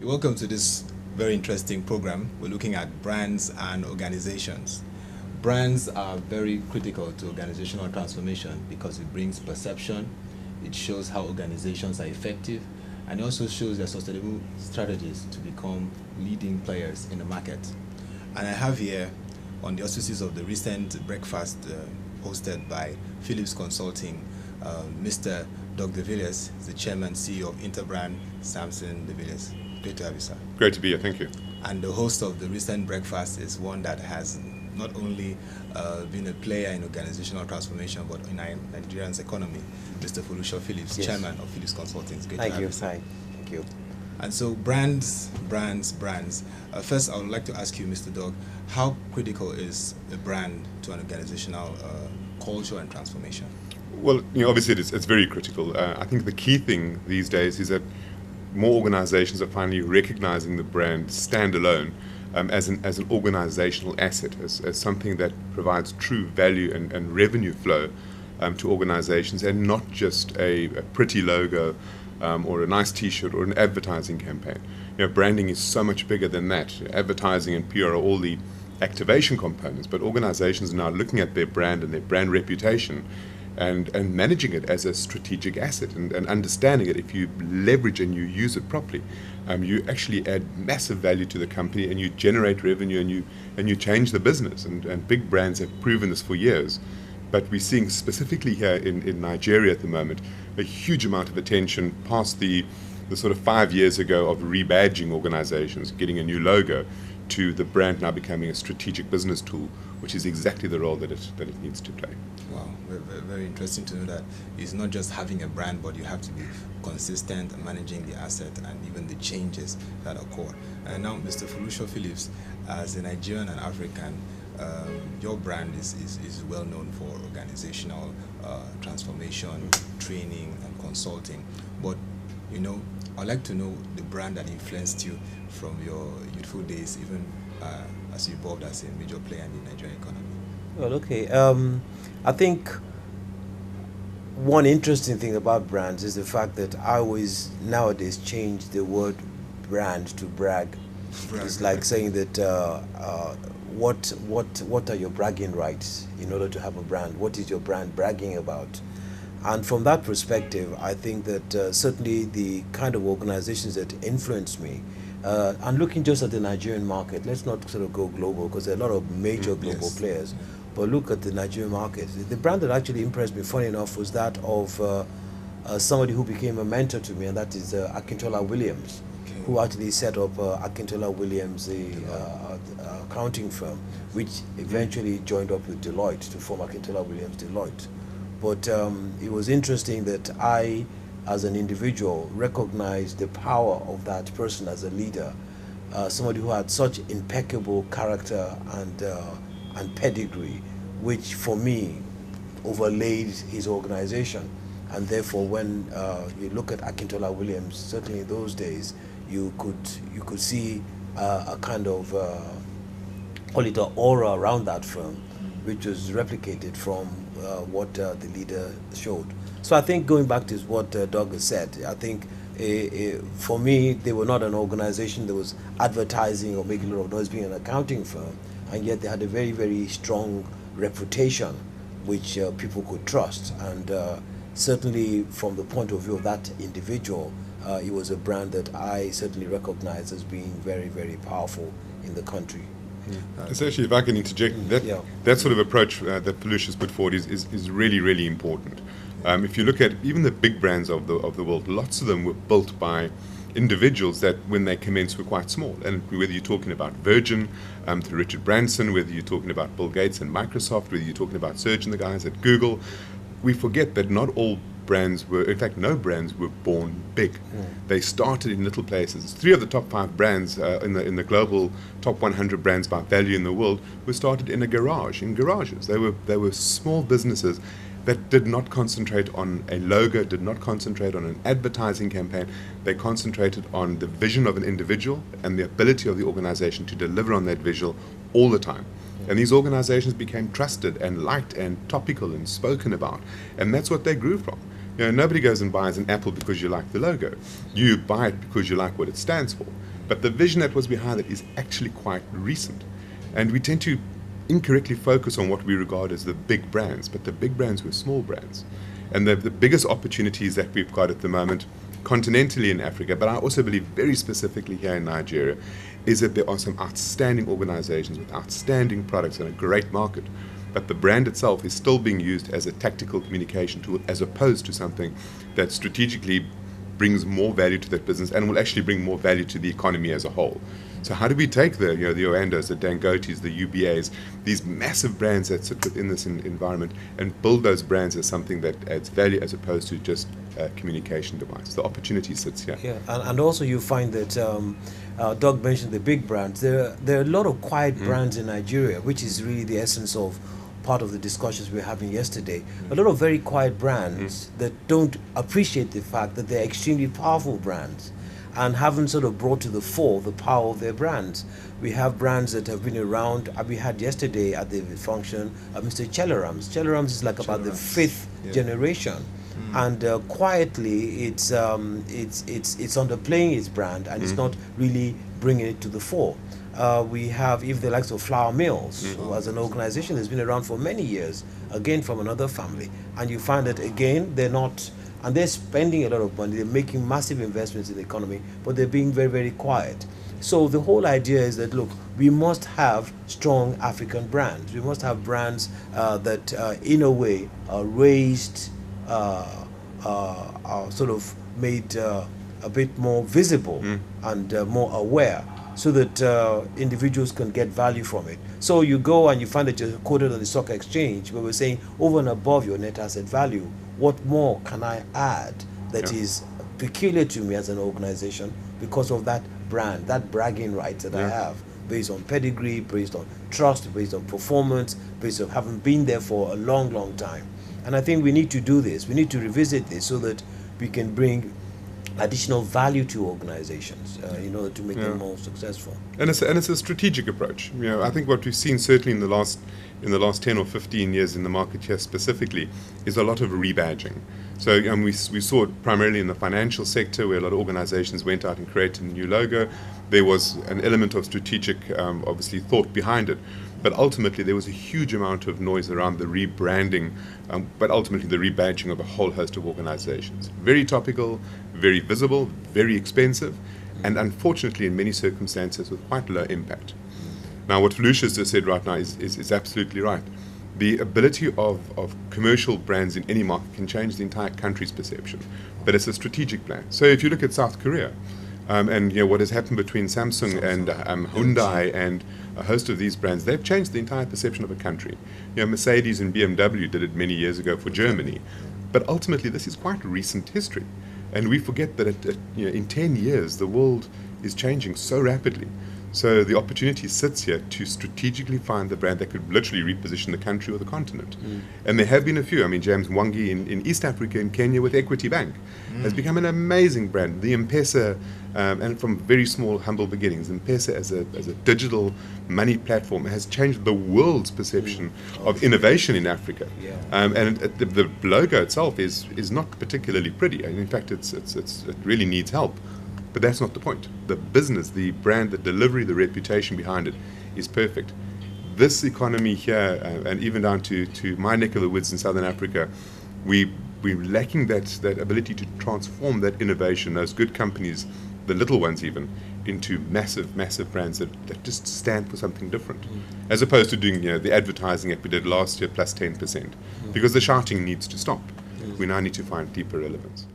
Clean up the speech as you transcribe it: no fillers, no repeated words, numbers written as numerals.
Welcome to this very interesting program. We're looking at brands and organizations. Brands are very critical to organizational transformation because it brings perception, it shows how organizations are effective, and it also shows their sustainable strategies to become leading players in the market. And I have here, on the auspices of the recent breakfast hosted by Phillips Consulting, Mr. Doug DeVilliers, the chairman and CEO of Interbrand Sampson DeVilliers. Great to have you, sir. Great to be here, thank you. And the host of the recent breakfast is one that has not only been a player in organizational transformation, but in Nigerian's economy, Mr. Foluso Phillips, Yes. chairman of Phillips Consulting. It's great Thank to have you, you, sir. Thank you. And so brands. First, I would like to ask you, Mr. Doug, how critical is a brand to an organizational culture and transformation? Well, obviously it's very critical. I think the key thing these days is that more organizations are finally recognizing the brand standalone as an organizational asset, as something that provides true value and revenue flow to organizations, and not just a pretty logo or a nice T-shirt or an advertising campaign. Branding is so much bigger than that. Advertising and PR are all the activation components, but organizations are now looking at their brand and their brand reputation and managing it as a strategic asset and understanding it. If you leverage and you use it properly, you actually add massive value to the company, and you generate revenue, and you change the business. And big brands have proven this for years. But we're seeing specifically here in Nigeria at the moment a huge amount of attention past the sort of 5 years ago of rebadging organizations, getting a new logo, to the brand now becoming a strategic business tool, which is exactly the role that it needs to play. Wow, very interesting to know that it's not just having a brand, but you have to be consistent in managing the asset and even the changes that occur. And now, Mr. Foluso Phillips, as a Nigerian and African, your brand is well known for organizational transformation, training, and consulting. But I'd like to know the brand that influenced you from your youthful days, even as you evolved as a major player in the Nigerian economy. Well, okay. I think one interesting thing about brands is the fact that I always nowadays change the word brand to brag. It's like saying that what are your bragging rights in order to have a brand? What is your brand bragging about? And from that perspective, I think that certainly the kind of organizations that influenced me, and looking just at the Nigerian market, let's not sort of go global because there are a lot of major global players, but look at the Nigerian market. The brand that actually impressed me, funny enough, was that of somebody who became a mentor to me, and that is Akintola Williams, who actually set up Akintola Williams, the accounting firm, which eventually joined up with Deloitte to form Akintola Williams Deloitte. But it was interesting that I, as an individual, recognized the power of that person as a leader, somebody who had such impeccable character and pedigree, which for me overlaid his organization. And therefore, when you look at Akintola Williams, certainly in those days, you could see a kind of call it an aura around that firm, which was replicated from what the leader showed. So I think going back to what Doug has said, I think for me, they were not an organization that was advertising or making a lot of noise being an accounting firm, and yet they had a very, very strong reputation which people could trust. And certainly from the point of view of that individual, it was a brand that I certainly recognize as being very, very powerful in the country. Essentially, if I can interject, that sort of approach that Foluso has put forward is really, really important. If you look at even the big brands of the world, lots of them were built by individuals that, when they commenced, were quite small. And whether you're talking about Virgin, through Richard Branson, whether you're talking about Bill Gates and Microsoft, whether you're talking about Serge and the guys at Google, we forget that not all brands were, in fact, no brands were born big. They started in little places. 3 of the top 5 brands in the global top 100 brands by value in the world were started in garages. They were small businesses that did not concentrate on a logo, did not concentrate on an advertising campaign. They concentrated on the vision of an individual and the ability of the organization to deliver on that visual all the time. And these organizations became trusted and liked and topical and spoken about. And that's what they grew from. Nobody goes and buys an Apple because you like the logo. You buy it because you like what it stands for. But the vision that was behind it is actually quite recent. And we tend to incorrectly focus on what we regard as the big brands, but the big brands were small brands. And the biggest opportunities that we've got at the moment, continentally in Africa, but I also believe very specifically here in Nigeria, is that there are some outstanding organizations with outstanding products and a great market. But the brand itself is still being used as a tactical communication tool as opposed to something that strategically brings more value to that business and will actually bring more value to the economy as a whole. So how do we take the Oandos, the Dangotes, the UBAs, these massive brands that sit within this environment and build those brands as something that adds value as opposed to just a communication device? The opportunity sits here. Yeah, and also you find that Doug mentioned the big brands. There are a lot of quiet brands in Nigeria, which is really the essence of part of the discussions we were having yesterday. A lot of very quiet brands that don't appreciate the fact that they're extremely powerful brands and haven't sort of brought to the fore the power of their brands. We have brands that have been around. We had yesterday at the function Mr. Chelarams. Chelarams is like about the fifth generation. And quietly, it's underplaying its brand, and it's not really bringing it to the fore. We have even the likes of Flour Mills, who as an organization has been around for many years, again from another family. And you find that again, they're not, and they're spending a lot of money, they're making massive investments in the economy, but they're being very, very quiet. So the whole idea is that, look, we must have strong African brands. We must have brands that in a way are raised, are sort of made a bit more visible and more aware, so that individuals can get value from it. So you go and you find that you're quoted on the stock exchange, where we're saying over and above your net asset value, what more can I add that is peculiar to me as an organization because of that brand, that bragging rights that I have, based on pedigree, based on trust, based on performance, based on having been there for a long, long time. And I think we need to do this. We need to revisit this so that we can bring additional value to organizations in order to make them more successful. And it's a strategic approach. I think what we've seen certainly in the last 10 or 15 years in the market here specifically is a lot of rebadging. So we saw it primarily in the financial sector, where a lot of organizations went out and created a new logo. There was an element of strategic, obviously, thought behind it. But ultimately, there was a huge amount of noise around the rebranding, but ultimately the rebadging of a whole host of organizations. Very topical, very visible, very expensive, and unfortunately, in many circumstances, with quite low impact. Now, what Foluso just said right now is absolutely right. The ability of commercial brands in any market can change the entire country's perception, but it's a strategic plan. So if you look at South Korea, and what has happened between Samsung and Hyundai and a host of these brands, they've changed the entire perception of a country. Mercedes and BMW did it many years ago for Germany, but ultimately this is quite recent history, and we forget that in 10 years the world is changing so rapidly. So the opportunity sits here to strategically find the brand that could literally reposition the country or the continent. And there have been a few. I mean, James Mwangi in East Africa, in Kenya, with Equity Bank, has become an amazing brand. The M-Pesa, and from very small, humble beginnings, M-Pesa as a digital money platform has changed the world's perception of innovation in Africa. And the logo itself is not particularly pretty. And in fact, it really needs help. But that's not the point. The business, the brand, the delivery, the reputation behind it is perfect. This economy here, and even down to my neck of the woods in Southern Africa, we're lacking that ability to transform that innovation, those good companies, the little ones even, into massive, massive brands that just stand for something different. As opposed to doing the advertising that we did last year plus 10%. Because the shouting needs to stop. We now need to find deeper relevance.